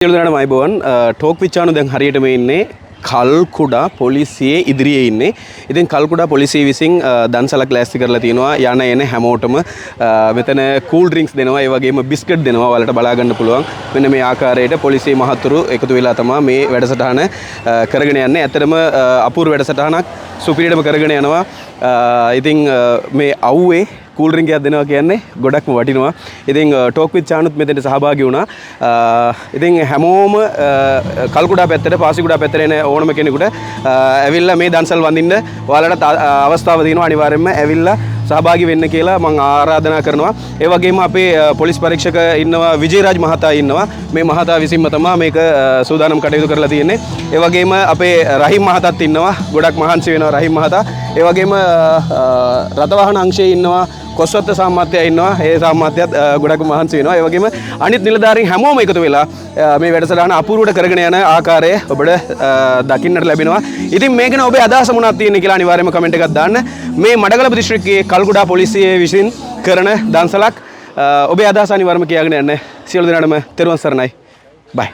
සියලුදෙනාටම අයබෝවන් talk විචානු දැන් හරියටම ඉන්නේ කල්කුඩා පොලිසියේ ඉදිරියේ ඉන්නේ. ඉතින් කල්කුඩා පොලිසිය විසින් දන්සලක් ලෑස්ති කරලා තිනවා යන එන හැමෝටම මෙතන කූල් ඩ්‍රින්ක්ස් දෙනවා ඒ වගේම බිස්කට් දෙනවා ඔයාලට බලා ගන්න පුළුවන්. මෙන්න මේ ආකාරයට පොලිසිය මහතුරු එකතු වෙලා තමයි මේ වැඩසටහන කරගෙන යන්නේ. ඇත්තටම අපූර්ව වැඩසටහනක් සුපිරියටම කරගෙන යනවා. ඉතින් මේ අවුවේ කූල් ඩ්‍රින්ක් එකක් දෙනවා කියන්නේ ගොඩක්ම වටිනවා. ඉතින් ටෝක් විත් චානුත් මෙතෙන්ට සහභාගී වුණා. ඉතින් හැමෝම කල්කුඩා පැත්තට පාසිකුඩා පැත්තට එන ඕනම කෙනෙකුට ඇවිල්ලා මේ දන්සල් වඳින්න ඔයාලට අවස්ථාව තියෙනවා. අනිවාර්යයෙන්ම ඇවිල්ලා සහභාගී වෙන්න කියලා මම ආරාධනා කරනවා. ඒ වගේම අපේ පොලිස් පරීක්ෂක ඉන්නවා විජේරාජ් මහතා ඉන්නවා. මේ මහතා විසින්ම තමයි මේක සූදානම් කටයුතු කරලා තියෙන්නේ. ඒ වගේම අපේ රහිම් මහතාත් ඉන්නවා. ගොඩක් මහන්සි වෙනවා රහිම් මහතා. ඒ වගේම රථවාහන අංශයේ ඉන්නවා කොස්වත්ත සාමාත්‍යය ඉන්නවා. ඒ සාමාත්‍යයත් ගොඩක් මහන්සි වෙනවා. ඒ වගේම අනිත් නිලධාරීන් හැමෝම එකතු වෙලා මේ වැඩසටහන අපූර්වට කරගෙන යන ආකාරය ඔබට දකින්නට ලැබෙනවා. ඉතින් මේක ගැන ඔබේ අදහස මොනවද තියෙන්නේ කියලා අනිවාර්යයෙන්ම කමෙන්ට් එකක් දාන්න. මේ මඩකලපු දිස්ත්‍රික්කයේ කල්කුඩා පොලිසිය විසින් කරන දන්සලක් ඔබේ අදහස අනිවාර්යයෙන්ම කියාගෙන යන්න. සියලු දෙනාටම තෙරුවන් සරණයි. බයි.